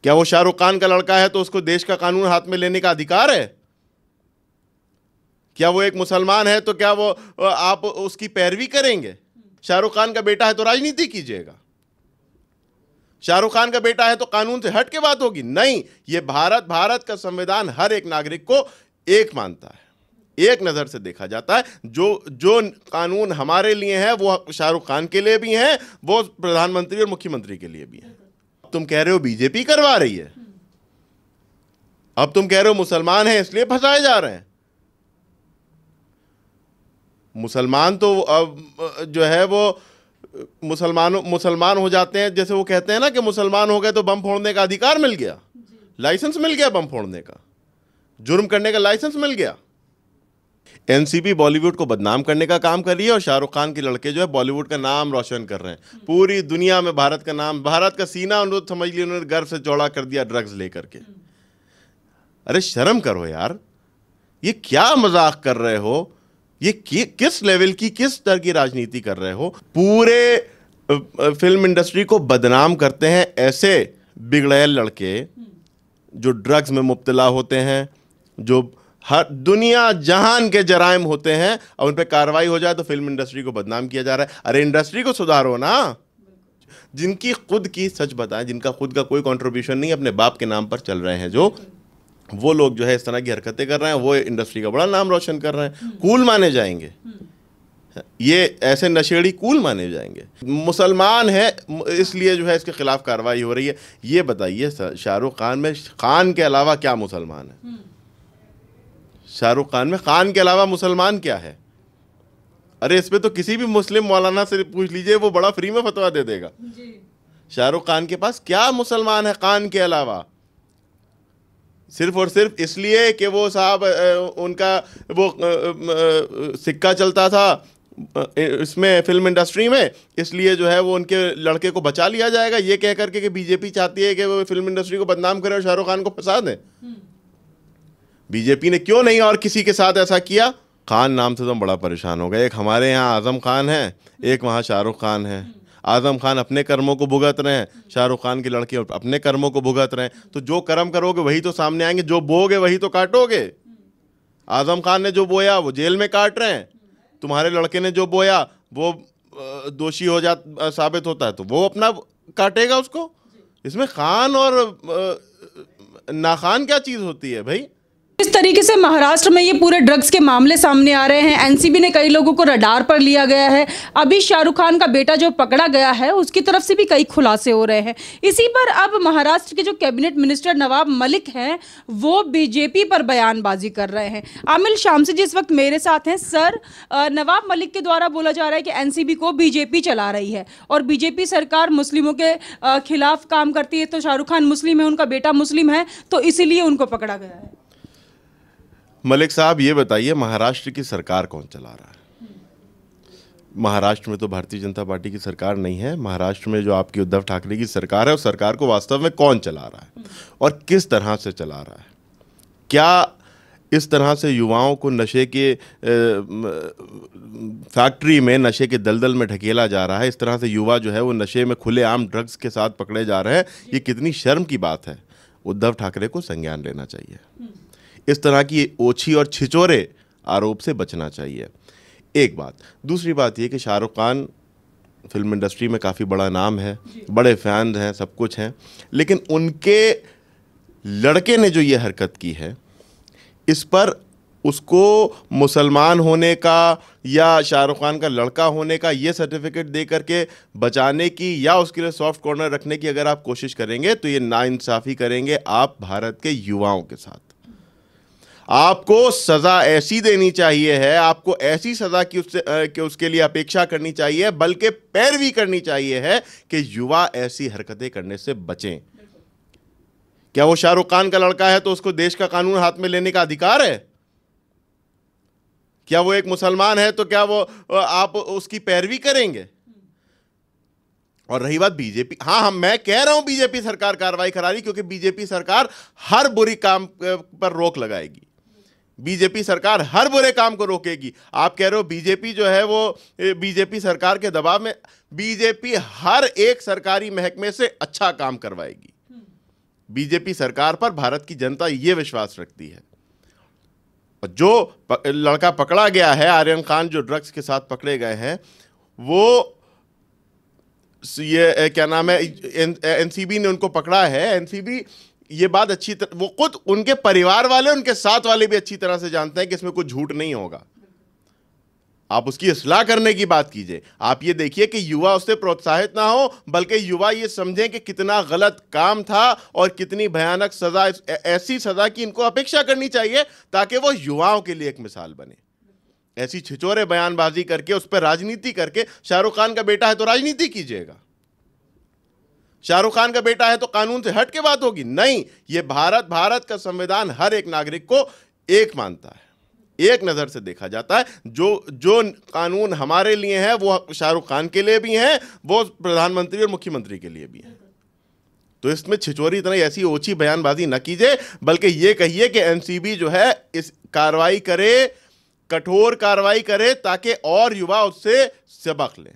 क्या वो शाहरुख खान का लड़का है तो उसको देश का कानून हाथ में लेने का अधिकार है? क्या वो एक मुसलमान है तो क्या वो आप उसकी पैरवी करेंगे? शाहरुख खान का बेटा है तो राजनीति कीजिएगा, शाहरुख खान का बेटा है तो कानून से हट के बात होगी? नहीं, ये भारत का संविधान हर एक नागरिक को एक मानता है, एक नजर से देखा जाता है। जो कानून हमारे लिए है वो शाहरुख खान के लिए भी है, वो प्रधानमंत्री और मुख्यमंत्री के लिए भी है। तुम कह रहे हो बीजेपी करवा रही है, अब तुम कह रहे हो मुसलमान हैं इसलिए फंसाए जा रहे हैं। मुसलमान तो अब जो है वो मुसलमान हो जाते हैं, जैसे वो कहते हैं ना कि मुसलमान हो गए तो बम फोड़ने का अधिकार मिल गया, लाइसेंस मिल गया, बम फोड़ने का, जुर्म करने का लाइसेंस मिल गया। एनसीबी बॉलीवुड को बदनाम करने का काम कर रही है और शाहरुख खान के लड़के जो है बॉलीवुड का नाम रोशन कर रहे हैं। पूरी दुनिया में भारत का नाम, भारत का सीना उन्होंने समझ लिया, उन्होंने गर्व से चौड़ा कर दिया ड्रग्स लेकर के। अरे शर्म करो यार, ये क्या मजाक कर रहे हो? ये किस लेवल की, किस स्तर की राजनीति कर रहे हो? पूरे फिल्म इंडस्ट्री को बदनाम करते हैं ऐसे बिगड़ैल लड़के जो ड्रग्स में मुब्तला होते हैं, जो हर दुनिया जहान के जराइम होते हैं, और उन पर कार्रवाई हो जाए तो फिल्म इंडस्ट्री को बदनाम किया जा रहा है। अरे इंडस्ट्री को सुधारो ना। जिनकी खुद की, सच बताएं, जिनका खुद का कोई कंट्रीब्यूशन नहीं, अपने बाप के नाम पर चल रहे हैं, जो वो लोग जो है इस तरह की हरकतें कर रहे हैं, वो इंडस्ट्री का बड़ा नाम रोशन कर रहे हैं, कूल माने जाएंगे। ये ऐसे नशेड़ी कूल माने जाएंगे। मुसलमान है इसलिए जो है इसके खिलाफ कार्रवाई हो रही है। ये बताइए शाहरुख खान में खान के अलावा क्या मुसलमान है? शाहरुख खान में खान के अलावा मुसलमान क्या है? अरे इस पे तो किसी भी मुस्लिम मौलाना से पूछ लीजिए, वो बड़ा फ्री में फतवा दे देगा। शाहरुख खान के पास क्या मुसलमान है खान के अलावा? सिर्फ और सिर्फ इसलिए कि वो साहब उनका वो सिक्का चलता था इसमें फिल्म इंडस्ट्री में, इसलिए जो है वो उनके लड़के को बचा लिया जाएगा, ये कह करके कि बीजेपी चाहती है कि वो फिल्म इंडस्ट्री को बदनाम करे और शाहरुख खान को फंसा दें। बीजेपी ने क्यों नहीं और किसी के साथ ऐसा किया? खान नाम से तो हम बड़ा परेशान हो गए। एक हमारे यहाँ आजम खान है, एक वहाँ शाहरुख खान है। आजम खान अपने कर्मों को भुगत रहे हैं, शाहरुख खान के लड़के अपने कर्मों को भुगत रहे हैं। तो जो कर्म करोगे वही तो सामने आएंगे, जो बोगे वही तो काटोगे। आजम खान ने जो बोया वो जेल में काट रहे हैं, तुम्हारे लड़के ने जो बोया वो दोषी साबित होता है तो वो अपना काटेगा उसको। इसमें खान और नाखान क्या चीज होती है भाई? इस तरीके से महाराष्ट्र में ये पूरे ड्रग्स के मामले सामने आ रहे हैं। एनसीबी ने कई लोगों को रडार पर लिया गया है। अभी शाहरुख खान का बेटा जो पकड़ा गया है उसकी तरफ से भी कई खुलासे हो रहे हैं। इसी पर अब महाराष्ट्र के जो कैबिनेट मिनिस्टर नवाब मलिक हैं वो बीजेपी पर बयानबाजी कर रहे हैं। आमिल शामसी जी इस वक्त मेरे साथ हैं। सर, नवाब मलिक के द्वारा बोला जा रहा है कि एनसीबी को बीजेपी चला रही है और बीजेपी सरकार मुस्लिमों के खिलाफ काम करती है, तो शाहरुख खान मुस्लिम है, उनका बेटा मुस्लिम है, तो इसीलिए उनको पकड़ा गया है। मलिक साहब ये बताइए, महाराष्ट्र की सरकार कौन चला रहा है? महाराष्ट्र में तो भारतीय जनता पार्टी की सरकार नहीं है। महाराष्ट्र में जो आपकी उद्धव ठाकरे की सरकार है, उस सरकार को वास्तव में कौन चला रहा है और किस तरह से चला रहा है? क्या इस तरह से युवाओं को नशे के फैक्ट्री में, नशे के दलदल में ढकेला जा रहा है? इस तरह से युवा जो है वो नशे में खुलेआम ड्रग्स के साथ पकड़े जा रहे हैं। ये कितनी शर्म की बात है। उद्धव ठाकरे को संज्ञान लेना चाहिए। इस तरह की ओछी और छिचोरे आरोप से बचना चाहिए। एक बात। दूसरी बात यह कि शाहरुख खान फिल्म इंडस्ट्री में काफ़ी बड़ा नाम है, बड़े फैन हैं, सब कुछ हैं, लेकिन उनके लड़के ने जो ये हरकत की है, इस पर उसको मुसलमान होने का या शाहरुख खान का लड़का होने का ये सर्टिफिकेट दे करके बचाने की या उसके लिए सॉफ्ट कॉर्नर रखने की अगर आप कोशिश करेंगे तो ये नाइंसाफ़ी करेंगे आप भारत के युवाओं के साथ। आपको सज़ा ऐसी देनी चाहिए है, आपको ऐसी सज़ा कि उसके लिए अपेक्षा करनी चाहिए, बल्कि पैरवी करनी चाहिए है कि युवा ऐसी हरकतें करने से बचें। क्या वो शाहरुख खान का लड़का है तो उसको देश का कानून हाथ में लेने का अधिकार है? क्या वो एक मुसलमान है तो क्या वो आप उसकी पैरवी करेंगे? और रही बात बीजेपी, हाँ मैं कह रहा हूं बीजेपी सरकार कार्रवाई करा रही, क्योंकि बीजेपी सरकार हर बुरी काम पर रोक लगाएगी। बीजेपी सरकार हर बुरे काम को रोकेगी। आप कह रहे हो बीजेपी जो है वो बीजेपी सरकार के दबाव में, बीजेपी हर एक सरकारी महकमे से अच्छा काम करवाएगी। बीजेपी सरकार पर भारत की जनता ये विश्वास रखती है। और जो लड़का पकड़ा गया है, आर्यन खान, जो ड्रग्स के साथ पकड़े गए हैं, वो ये क्या नाम है, एनसीबी ने उनको पकड़ा है। एनसीबी ये बात अच्छी तरह, वो खुद, उनके परिवार वाले, उनके साथ वाले भी अच्छी तरह से जानते हैं कि इसमें कुछ झूठ नहीं होगा। आप उसकी इस्लाह करने की बात कीजिए। आप ये देखिए कि युवा उससे प्रोत्साहित ना हो, बल्कि युवा ये समझें कि कितना गलत काम था और कितनी भयानक सजा, ऐसी सजा की इनको अपेक्षा करनी चाहिए ताकि वो युवाओं के लिए एक मिसाल बने। ऐसी छिछोरे बयानबाजी करके, उस पर राजनीति करके, शाहरुख खान का बेटा है तो राजनीति कीजिएगा, शाहरुख खान का बेटा है तो कानून से हट के बात होगी? नहीं, ये भारत का संविधान हर एक नागरिक को एक मानता है, एक नजर से देखा जाता है। जो कानून हमारे लिए है वो शाहरुख खान के लिए भी है, वो प्रधानमंत्री और मुख्यमंत्री के लिए भी है। तो इसमें छिछोरी तरह ऐसी ओछी बयानबाजी न कीजिए, बल्कि ये कहिए कि एनसीबी जो है इस कार्रवाई करे, कठोर कार्रवाई करे, ताकि और युवा उससे सबक लें।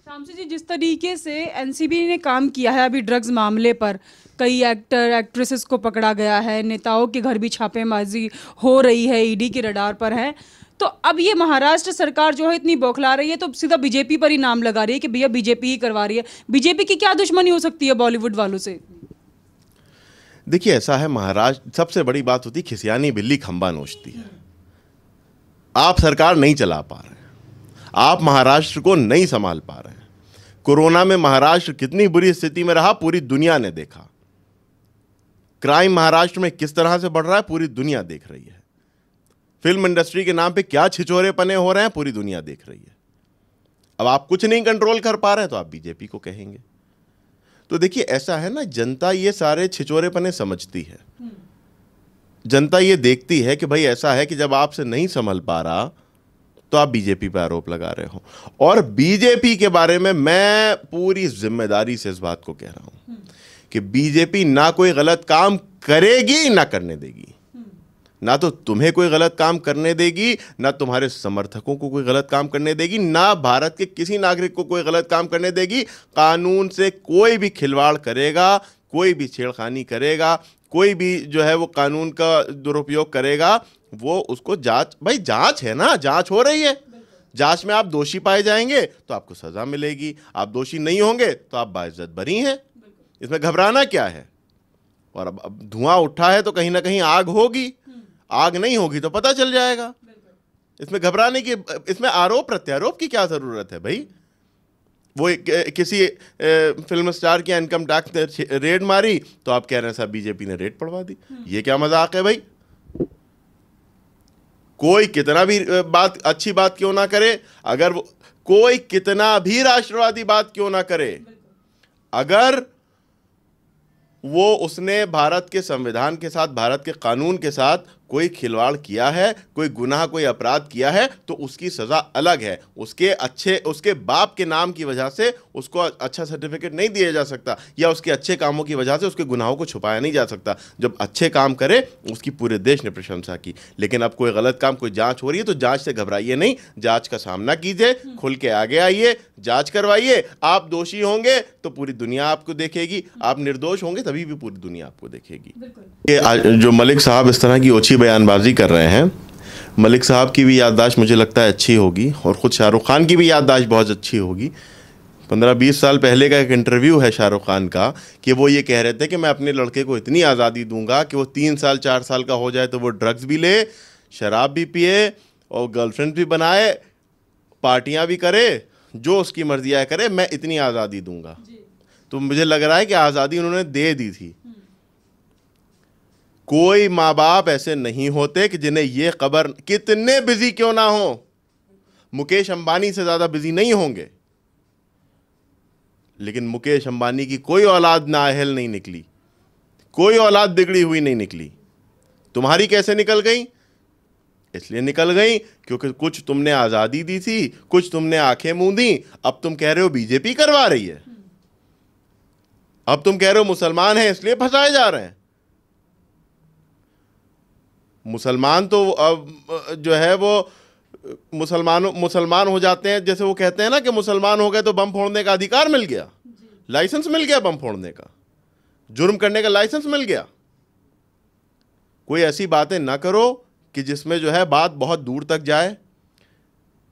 शामसी जी, जिस तरीके से एनसीबी ने काम किया है अभी ड्रग्स मामले पर, कई एक्टर एक्ट्रेसेस को पकड़ा गया है, नेताओं के घर भी छापेमारी हो रही है, ईडी के रडार पर है, तो अब ये महाराष्ट्र सरकार जो है इतनी बौखला रही है, तो सीधा बीजेपी पर ही नाम लगा रही है कि भैया बीजेपी ही करवा रही है। बीजेपी की क्या दुश्मनी हो सकती है बॉलीवुड वालों से? देखिए, ऐसा है, महाराष्ट्र सबसे बड़ी बात होती है खिसियानी बिल्ली खंबा नोचती है। आप सरकार नहीं चला पा रहे हैं, आप महाराष्ट्र को नहीं संभाल पा रहे हैं। कोरोना में महाराष्ट्र कितनी बुरी स्थिति में रहा, पूरी दुनिया ने देखा। क्राइम महाराष्ट्र में किस तरह से बढ़ रहा है, पूरी दुनिया देख रही है। फिल्म इंडस्ट्री के नाम पे क्या छिछोरे पने हो रहे हैं, पूरी दुनिया देख रही है। अब आप कुछ नहीं कंट्रोल कर पा रहे हैं तो आप बीजेपी को कहेंगे। तो देखिए, ऐसा है ना, जनता ये सारे छिछोरे पने समझती है। जनता ये देखती है कि भाई ऐसा है कि जब आपसे नहीं संभल पा रहा तो आप बीजेपी पर आरोप लगा रहे हो। और बीजेपी के बारे में मैं पूरी जिम्मेदारी से इस बात को कह रहा हूं कि बीजेपी ना कोई गलत काम करेगी ना करने देगी। ना तो तुम्हें कोई गलत काम करने देगी, ना तुम्हारे समर्थकों को कोई गलत काम करने देगी, ना भारत के किसी नागरिक को कोई गलत काम करने देगी। कानून से कोई भी खिलवाड़ करेगा, कोई भी छेड़खानी करेगा, कोई भी जो है वो कानून का दुरुपयोग करेगा, वो उसको जांच है ना, जांच हो रही है। जांच में आप दोषी पाए जाएंगे तो आपको सजा मिलेगी, आप दोषी नहीं होंगे तो आप बाइज्जत बरी हैं। इसमें घबराना क्या है? और अब धुआं उठा है तो कहीं ना कहीं आग होगी, आग नहीं होगी तो पता चल जाएगा। इसमें घबराने की, इसमें आरोप प्रत्यारोप की क्या जरूरत है भाई? वो किसी फिल्म स्टार की इनकम टैक्स ने रेड मारी तो आप कह रहे हैं साहब बीजेपी ने रेड पड़वा दी। ये क्या मजाक है भाई? कोई कितना भी अच्छी बात क्यों ना करे, अगर कोई कितना भी राष्ट्रवादी बात क्यों ना करे, अगर वो उसने भारत के संविधान के साथ, भारत के कानून के साथ कोई खिलवाड़ किया है, कोई गुनाह, कोई अपराध किया है, तो उसकी सजा अलग है। उसके बाप के नाम की वजह से उसको अच्छा सर्टिफिकेट नहीं दिया जा सकता, या उसके अच्छे कामों की वजह से उसके गुनाहों को छुपाया नहीं जा सकता। जब अच्छे काम करे उसकी पूरे देश ने प्रशंसा की। लेकिन अब कोई गलत काम, कोई जांच हो रही है तो जांच से घबराइए नहीं, जांच का सामना कीजिए, खुल के आगे आइए, जांच करवाइए। आप दोषी होंगे तो पूरी दुनिया आपको देखेगी, आप निर्दोष होंगे तभी भी पूरी दुनिया आपको देखेगी। जो मलिक साहब इस तरह की ओछी बयानबाजी कर रहे हैं, मलिक साहब की भी याददाश्त मुझे लगता है अच्छी होगी, और ख़ुद शाहरुख खान की भी याददाश्त बहुत अच्छी होगी। 15-20 साल पहले का एक इंटरव्यू है शाहरुख खान का, कि वो ये कह रहे थे कि मैं अपने लड़के को इतनी आज़ादी दूंगा कि वो 3 साल 4 साल का हो जाए तो वो ड्रग्स भी ले, शराब भी पिए और गर्लफ्रेंड भी बनाए, पार्टियां भी करे, जो उसकी मर्जी आए करे, मैं इतनी आज़ादी दूंगा। तो मुझे लग रहा है कि आज़ादी उन्होंने दे दी थी। कोई माँ बाप ऐसे नहीं होते कि जिन्हें ये खबर, कितने बिजी क्यों ना हो, मुकेश अंबानी से ज़्यादा बिजी नहीं होंगे, लेकिन मुकेश अंबानी की कोई औलाद नाअहल नहीं निकली, कोई औलाद बिगड़ी हुई नहीं निकली। तुम्हारी कैसे निकल गई? इसलिए निकल गई क्योंकि कुछ तुमने आज़ादी दी थी, कुछ तुमने आंखें मूंदी। अब तुम कह रहे हो बीजेपी करवा रही है, अब तुम कह रहे हो मुसलमान हैं इसलिए फंसाए जा रहे हैं। मुसलमान तो अब जो है वो मुसलमान हो जाते हैं, जैसे वो कहते हैं ना कि मुसलमान हो गए तो बम फोड़ने का अधिकार मिल गया, लाइसेंस मिल गया बम फोड़ने का। जुर्म करने का लाइसेंस मिल गया। कोई ऐसी बातें ना करो कि जिसमें जो है बात बहुत दूर तक जाए।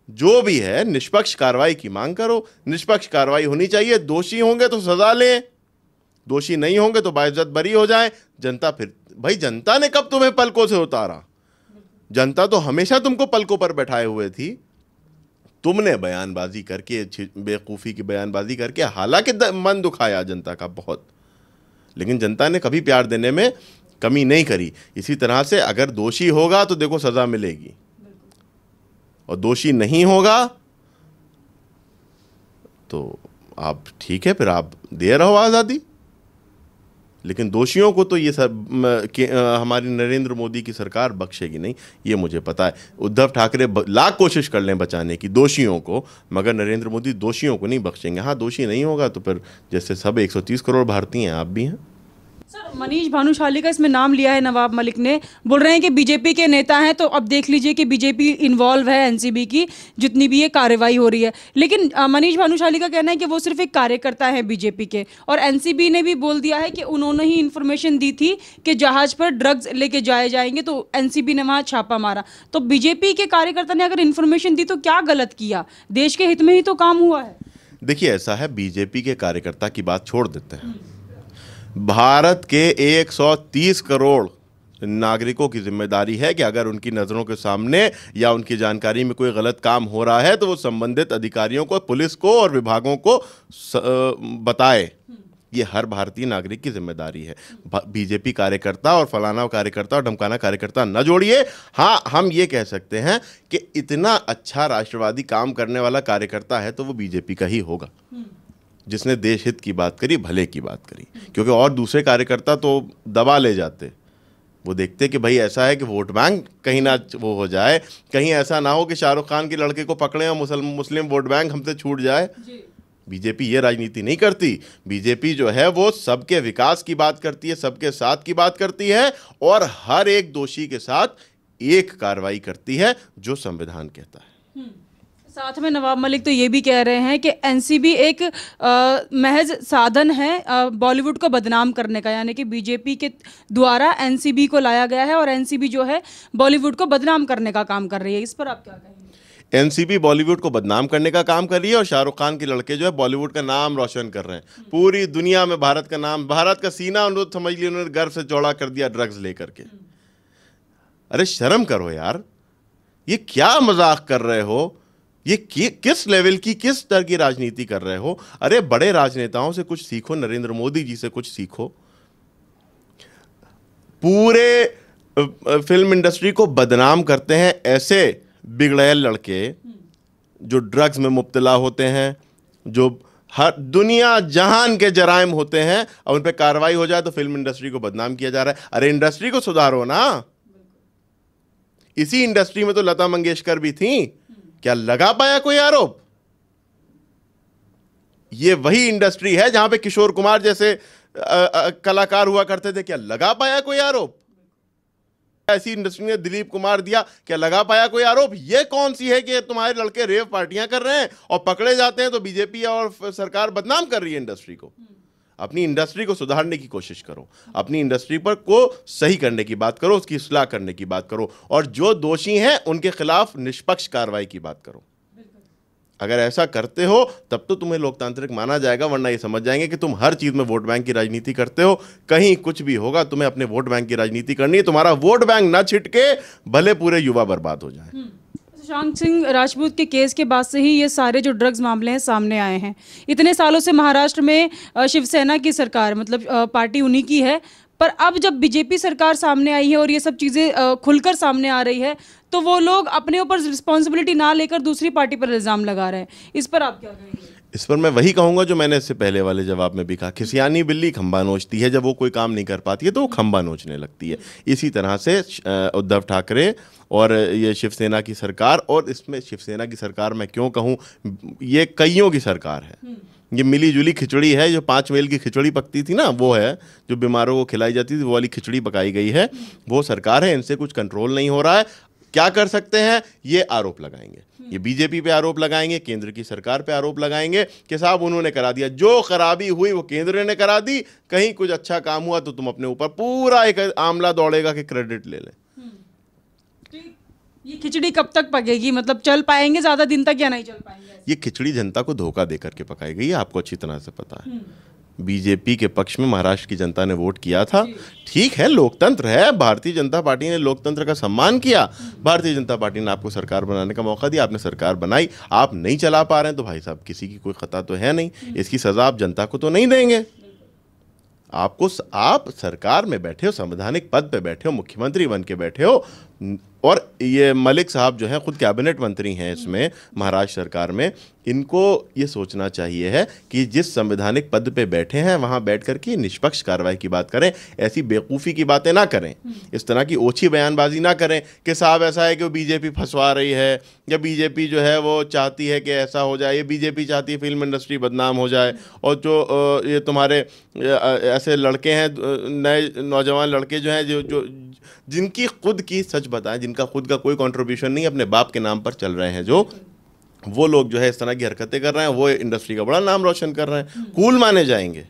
जो भी है निष्पक्ष कार्रवाई की मांग करो, निष्पक्ष कार्रवाई होनी चाहिए। दोषी होंगे तो सजा लें, दोषी नहीं होंगे तो बाइज्जत बरी हो जाए। जनता फिर भाई, जनता ने कब तुम्हें पलकों से उतारा? जनता तो हमेशा तुमको पलकों पर बैठाए हुए थी। तुमने बयानबाजी करके, बेवकूफ़ी की बयानबाजी करके हालांकि मन दुखाया जनता का बहुत, लेकिन जनता ने कभी प्यार देने में कमी नहीं करी। इसी तरह से अगर दोषी होगा तो देखो सजा मिलेगी, और दोषी नहीं होगा तो आप ठीक है, फिर आप दे रहो आज़ादी। लेकिन दोषियों को तो ये सब हमारी नरेंद्र मोदी की सरकार बख्शेगी नहीं, ये मुझे पता है। उद्धव ठाकरे लाख कोशिश कर लें बचाने की दोषियों को, मगर नरेंद्र मोदी दोषियों को नहीं बख्शेंगे। हाँ, दोषी नहीं होगा तो फिर जैसे सब 130 करोड़ भारतीय हैं, आप भी हैं। सर, मनीष भानुशाली का इसमें नाम लिया है नवाब मलिक ने, बोल रहे हैं कि बीजेपी के नेता हैं, तो अब देख लीजिए कि बीजेपी इन्वॉल्व है एनसीबी की जितनी भी ये कार्रवाई हो रही है। लेकिन मनीष भानुशाली का कहना है कि वो सिर्फ एक कार्यकर्ता है बीजेपी के, और एनसीबी ने भी बोल दिया है कि उन्होंने ही इन्फॉर्मेशन दी थी कि जहाज पर ड्रग्स लेके जाए जाएंगे, तो एनसीबी ने वहाँ छापा मारा। तो बीजेपी के कार्यकर्ता ने अगर इन्फॉर्मेशन दी तो क्या गलत किया? देश के हित में ही तो काम हुआ है। देखिए, ऐसा है, बीजेपी के कार्यकर्ता की बात छोड़ देते हैं। भारत के 130 करोड़ नागरिकों की जिम्मेदारी है कि अगर उनकी नज़रों के सामने या उनकी जानकारी में कोई गलत काम हो रहा है तो वो संबंधित अधिकारियों को, पुलिस को और विभागों को बताए। ये हर भारतीय नागरिक की जिम्मेदारी है। बीजेपी कार्यकर्ता और फलाना कार्यकर्ता और ढमकाना कार्यकर्ता न जोड़िए। हाँ, हम ये कह सकते हैं कि इतना अच्छा राष्ट्रवादी काम करने वाला कार्यकर्ता है तो वो बीजेपी का ही होगा, जिसने देश हित की बात करी, भले की बात करी। क्योंकि और दूसरे कार्यकर्ता तो दबा ले जाते, वो देखते कि भाई ऐसा है कि वोट बैंक कहीं ना वो हो जाए, कहीं ऐसा ना हो कि शाहरुख खान के लड़के को पकड़े और मुस्लिम वोट बैंक हमसे छूट जाए। बीजेपी ये राजनीति नहीं करती। बीजेपी जो है वो सबके विकास की बात करती है, सबके साथ की बात करती है, और हर एक दोषी के साथ एक कार्रवाई करती है जो संविधान कहता है। साथ में नवाब मलिक तो ये भी कह रहे हैं कि एनसीबी एक महज साधन है बॉलीवुड को बदनाम करने का, यानी कि बीजेपी के द्वारा एनसीबी को लाया गया है और एनसीबी जो है बॉलीवुड को बदनाम करने का काम कर रही है। इस पर आप क्या कहेंगे? एनसीबी बॉलीवुड को बदनाम करने का काम कर रही है और शाहरुख खान के लड़के जो है बॉलीवुड का नाम रोशन कर रहे हैं। पूरी दुनिया में भारत का नाम, भारत का सीना उन्होंने समझ लिया, उन्होंने गर्व से चौड़ा कर दिया ड्रग्स लेकर के। अरे शर्म करो यार, ये क्या मजाक कर रहे हो? ये किस लेवल की, किस तरह की राजनीति कर रहे हो? अरे बड़े राजनेताओं से कुछ सीखो, नरेंद्र मोदी जी से कुछ सीखो। पूरे फिल्म इंडस्ट्री को बदनाम करते हैं ऐसे बिगड़ैल लड़के जो ड्रग्स में मुब्तला होते हैं, जो हर दुनिया जहान के जराइम होते हैं, और उन पर कार्रवाई हो जाए तो फिल्म इंडस्ट्री को बदनाम किया जा रहा है। अरे इंडस्ट्री को सुधारो ना। इसी इंडस्ट्री में तो लता मंगेशकर भी थी, क्या लगा पाया कोई आरोप? ये वही इंडस्ट्री है जहां पे किशोर कुमार जैसे कलाकार हुआ करते थे, क्या लगा पाया कोई आरोप? ऐसी इंडस्ट्री ने दिलीप कुमार दिया, क्या लगा पाया कोई आरोप? ये कौन सी है कि तुम्हारे लड़के रेव पार्टियां कर रहे हैं और पकड़े जाते हैं तो बीजेपी और सरकार बदनाम कर रही है इंडस्ट्री को? अपनी इंडस्ट्री को सुधारने की कोशिश करो, अपनी इंडस्ट्री पर को सही करने की बात करो, उसकी इस्लाह करने की बात करो, और जो दोषी हैं उनके खिलाफ निष्पक्ष कार्रवाई की बात करो। अगर ऐसा करते हो तब तो तुम्हें लोकतांत्रिक माना जाएगा, वरना ये समझ जाएंगे कि तुम हर चीज में वोट बैंक की राजनीति करते हो। कहीं कुछ भी होगा तुम्हें अपने वोट बैंक की राजनीति करनी है। तुम्हारा वोट बैंक ना छिटके, भले पूरे युवा बर्बाद हो जाए। सुशांत सिंह राजपूत के केस के बाद से ही ये सारे जो ड्रग्स मामले हैं सामने आए हैं। इतने सालों से महाराष्ट्र में शिवसेना की सरकार, मतलब पार्टी उन्हीं की है, पर अब जब बीजेपी सरकार सामने आई है और ये सब चीज़ें खुलकर सामने आ रही है, तो वो लोग अपने ऊपर रिस्पॉन्सिबिलिटी ना लेकर दूसरी पार्टी पर इल्ज़ाम लगा रहे हैं। इस पर आप क्या कहेंगे? इस पर मैं वही कहूंगा जो मैंने इससे पहले वाले जवाब में भी कहा, खिसियानी बिल्ली खंबा नोचती है। जब वो कोई काम नहीं कर पाती है तो वो खंबा नोचने लगती है। इसी तरह से उद्धव ठाकरे और ये शिवसेना की सरकार, और इसमें शिवसेना की सरकार मैं क्यों कहूँ, ये कईयों की सरकार है। ये मिली जुली खिचड़ी है, जो 5 मेल की खिचड़ी पकती थी ना, वो है जो बीमारों को खिलाई जाती थी, वो वाली खिचड़ी पकाई गई है, वो सरकार है। इनसे कुछ कंट्रोल नहीं हो रहा है। क्या कर सकते हैं, ये आरोप लगाएंगे, ये बीजेपी पे आरोप लगाएंगे, केंद्र की सरकार पे आरोप लगाएंगे कि साहब उन्होंने करा दिया, जो खराबी हुई वो केंद्र ने करा दी, कहीं कुछ अच्छा काम हुआ तो तुम अपने ऊपर पूरा एक आमला दौड़ेगा कि क्रेडिट ले लें। ये खिचड़ी कब तक पकेगी, मतलब चल पाएंगे ज्यादा दिन तक या नहीं चल पाएंगे? ये खिचड़ी जनता को धोखा देकर के पकाई गई है, आपको अच्छी तरह से पता है। बीजेपी के पक्ष में महाराष्ट्र की जनता ने वोट किया था, ठीक है, लोकतंत्र है, भारतीय जनता पार्टी ने लोकतंत्र का सम्मान किया, भारतीय जनता पार्टी ने आपको सरकार बनाने का मौका दिया, आपने सरकार बनाई, आप नहीं चला पा रहे हैं तो भाई साहब किसी की कोई खता तो है नहीं, इसकी सजा आप जनता को तो नहीं देंगे। आप सरकार में बैठे हो, संवैधानिक पद पे बैठे हो, मुख्यमंत्री बन के बैठे हो, और ये मलिक साहब जो हैं खुद कैबिनेट मंत्री हैं इसमें महाराष्ट्र सरकार में, इनको ये सोचना चाहिए है कि जिस संवैधानिक पद पे बैठे हैं वहाँ बैठ करके निष्पक्ष कार्रवाई की बात करें, ऐसी बेवकूफ़ी की बातें ना करें, इस तरह की ओछी बयानबाजी ना करें कि साहब ऐसा है कि वो बीजेपी फंसवा रही है या बीजेपी जो है वो चाहती है कि ऐसा हो जाए, ये बीजेपी चाहती है फिल्म इंडस्ट्री बदनाम हो जाए, और जो ये तुम्हारे ऐसे लड़के हैं, नए नौजवान लड़के जो हैं जो जिनकी खुद की, सच बताएं, जिनका खुद का कोई कंट्रीब्यूशन नहीं, अपने बाप के नाम पर चल रहे हैं, जो वो लोग जो है इस तरह की हरकतें कर रहे हैं, वो इंडस्ट्री का बड़ा नाम रोशन कर रहे हैं, कूल माने जाएंगे,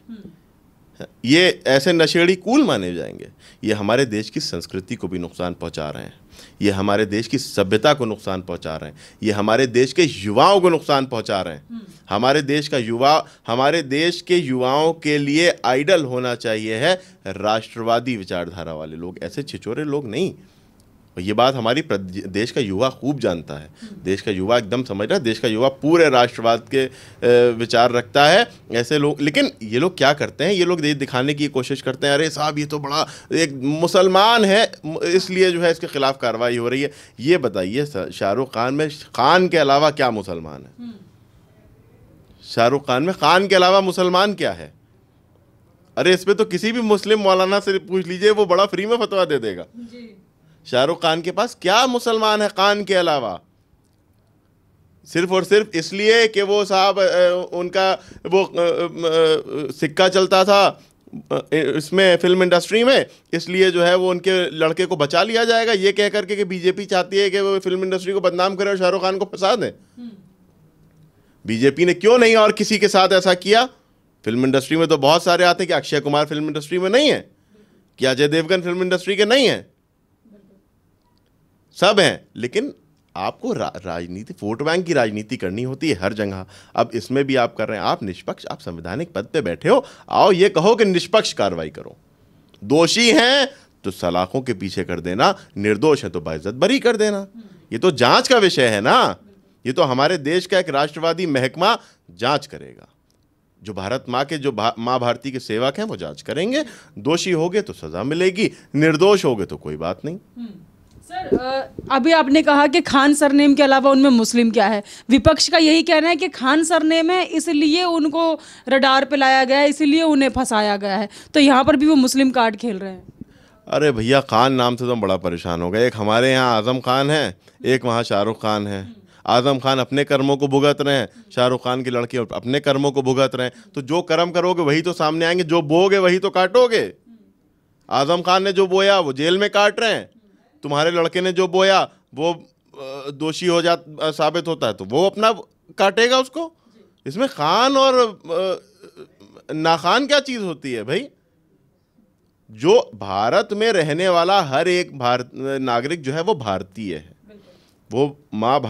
ये ऐसे नशेड़ी कूल माने जाएंगे। ये हमारे देश की संस्कृति को भी नुकसान पहुंचा रहे हैं, ये हमारे देश की सभ्यता को नुकसान पहुंचा रहे हैं, ये हमारे देश के युवाओं को नुकसान पहुंचा रहे हैं। हमारे देश के युवाओं के लिए आइडल होना चाहिए है राष्ट्रवादी विचारधारा वाले लोग, ऐसे छिछोरे लोग नहीं। और ये बात हमारी देश का युवा खूब जानता है, देश का युवा एकदम समझ रहा है, देश का युवा पूरे राष्ट्रवाद के विचार रखता है ऐसे लोग। लेकिन ये लोग क्या करते हैं, ये लोग दिखाने की कोशिश करते हैं, अरे साहब ये तो बड़ा एक मुसलमान है इसलिए जो है इसके खिलाफ कार्रवाई हो रही है। ये बताइए शाहरुख खान में खान के अलावा क्या मुसलमान है? शाहरुख खान में खान के अलावा मुसलमान क्या है? अरे इस पे तो किसी भी मुस्लिम मौलाना से पूछ लीजिए, वो बड़ा फ्री में फतवा दे देगा। शाहरुख खान के पास क्या मुसलमान है खान के अलावा? सिर्फ और सिर्फ इसलिए कि वो साहब उनका वो सिक्का चलता था इसमें फिल्म इंडस्ट्री में, इसलिए जो है वो उनके लड़के को बचा लिया जाएगा, ये कह करके कि बीजेपी चाहती है कि वो फिल्म इंडस्ट्री को बदनाम करें और शाहरुख खान को फंसा दें। बीजेपी ने क्यों नहीं और किसी के साथ ऐसा किया? फिल्म इंडस्ट्री में तो बहुत सारे आते हैं, कि अक्षय कुमार फिल्म इंडस्ट्री में नहीं है, क्या अजय देवगन फिल्म इंडस्ट्री के नहीं है? सब हैं। लेकिन आपको राजनीति, वोट बैंक की राजनीति करनी होती है हर जगह। अब इसमें भी आप कर रहे हैं, आप निष्पक्ष, आप संवैधानिक पद पे बैठे हो, आओ ये कहो कि निष्पक्ष कार्रवाई करो, दोषी हैं तो सलाखों के पीछे कर देना, निर्दोष है तो बाइज्जत बरी कर देना। ये तो जांच का विषय है ना, ये तो हमारे देश का एक राष्ट्रवादी महकमा जांच करेगा। जो भारत माँ के जो माँ भारती के सेवक हैं वो जांच करेंगे, दोषी होगे तो सजा मिलेगी, निर्दोष होगे तो कोई बात नहीं। सर अभी आपने कहा कि खान सरनेम के अलावा उनमें मुस्लिम क्या है? विपक्ष का यही कहना है कि खान सरनेम है इसलिए उनको रडार पे लाया गया है, इसलिए उन्हें फंसाया गया है, तो यहाँ पर भी वो मुस्लिम कार्ड खेल रहे हैं। अरे भैया, खान नाम से तो बड़ा परेशान हो गए। एक हमारे यहाँ आजम खान है, एक वहाँ शाहरुख खान है। आजम खान अपने कर्मों को भुगत रहे हैं, शाहरुख खान के लड़के अपने कर्मों को भुगत रहे हैं। तो जो कर्म करोगे वही तो सामने आएंगे, जो बोगे वही तो काटोगे। आजम खान ने जो बोया वो जेल में काट रहे हैं, तुम्हारे लड़के ने जो बोया वो दोषी साबित होता है तो वो अपना काटेगा उसको। इसमें खान और नाखान क्या चीज़ होती है भाई? जो भारत में रहने वाला हर एक नागरिक जो है वो भारतीय है, वो माँ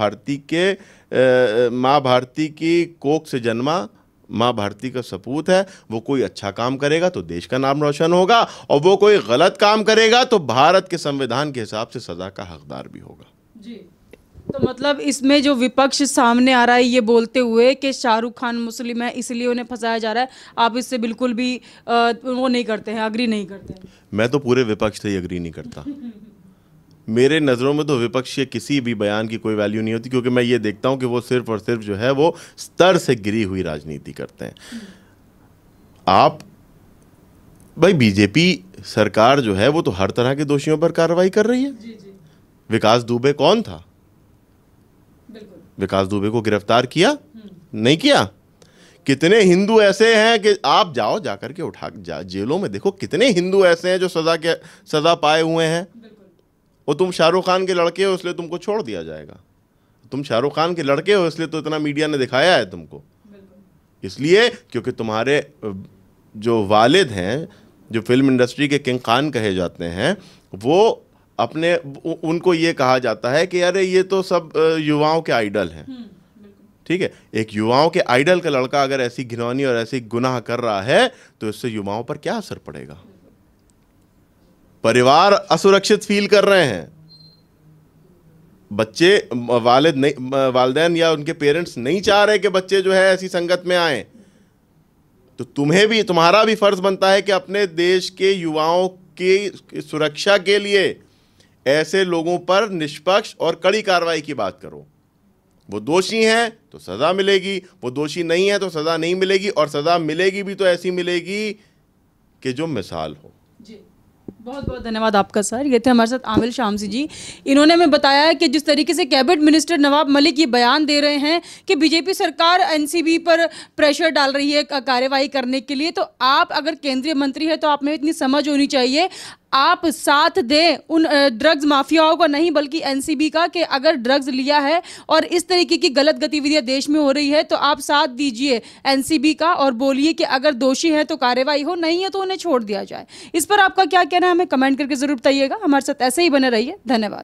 भारती की कोख से जन्मा, माँ भारती का सपूत है। वो कोई अच्छा काम करेगा तो देश का नाम रोशन होगा, और वो कोई गलत काम करेगा तो भारत के संविधान के हिसाब से सजा का हकदार भी होगा। जी, तो मतलब इसमें जो विपक्ष सामने आ रहा है ये बोलते हुए कि शाहरुख खान मुस्लिम है इसलिए उन्हें फंसाया जा रहा है, आप इससे बिल्कुल भी वो नहीं करते हैं, अग्री नहीं करते हैं? मैं तो पूरे विपक्ष से ही अग्री नहीं करता। मेरे नज़रों में तो विपक्ष के किसी भी बयान की कोई वैल्यू नहीं होती, क्योंकि मैं ये देखता हूँ कि वो सिर्फ और सिर्फ जो है वो स्तर से गिरी हुई राजनीति करते हैं। आप भाई, बीजेपी सरकार जो है वो तो हर तरह के दोषियों पर कार्रवाई कर रही है। जी जी। विकास दुबे कौन था? विकास दुबे को गिरफ्तार किया? नहीं किया। कितने हिंदू ऐसे हैं कि आप जाओ जाकर के जेलों में देखो, कितने हिंदू ऐसे हैं जो सजा पाए हुए हैं, वो तुम शाहरुख खान के लड़के हो इसलिए तुमको छोड़ दिया जाएगा? तुम शाहरुख खान के लड़के हो इसलिए तो इतना मीडिया ने दिखाया है तुमको, इसलिए क्योंकि तुम्हारे जो वालिद हैं, जो फिल्म इंडस्ट्री के किंग खान कहे जाते हैं, वो अपने उनको ये कहा जाता है कि अरे ये तो सब युवाओं के आइडल हैं। ठीक है, एक युवाओं के आइडल का लड़का अगर ऐसी घिनौनी और ऐसी गुनाह कर रहा है तो इससे युवाओं पर क्या असर पड़ेगा? परिवार असुरक्षित फील कर रहे हैं, बच्चे वालिदैन या उनके पेरेंट्स नहीं चाह रहे कि बच्चे जो है ऐसी संगत में आए। तो तुम्हारा भी फर्ज बनता है कि अपने देश के युवाओं की सुरक्षा के लिए ऐसे लोगों पर निष्पक्ष और कड़ी कार्रवाई की बात करो। वो दोषी हैं तो सजा मिलेगी, वो दोषी नहीं है तो सजा नहीं मिलेगी, और सजा मिलेगी भी तो ऐसी मिलेगी कि जो मिसाल हो। बहुत बहुत धन्यवाद आपका सर। ये थे हमारे साथ आमिर शामसी जी। इन्होंने हमें बताया है कि जिस तरीके से कैबिनेट मिनिस्टर नवाब मलिक ये बयान दे रहे हैं कि बीजेपी सरकार एनसीबी पर प्रेशर डाल रही है कार्यवाही करने के लिए, तो आप अगर केंद्रीय मंत्री है तो आप में इतनी समझ होनी चाहिए, आप साथ दें उन ड्रग्स माफियाओं का नहीं बल्कि एनसीबी का, कि अगर ड्रग्स लिया है और इस तरीके की गलत गतिविधियां देश में हो रही है तो आप साथ दीजिए एनसीबी का और बोलिए कि अगर दोषी है तो कार्रवाई हो, नहीं है तो उन्हें छोड़ दिया जाए। इस पर आपका क्या कहना है हमें कमेंट करके जरूर बताइएगा। हमारे साथ ऐसे ही बने रहिए। धन्यवाद।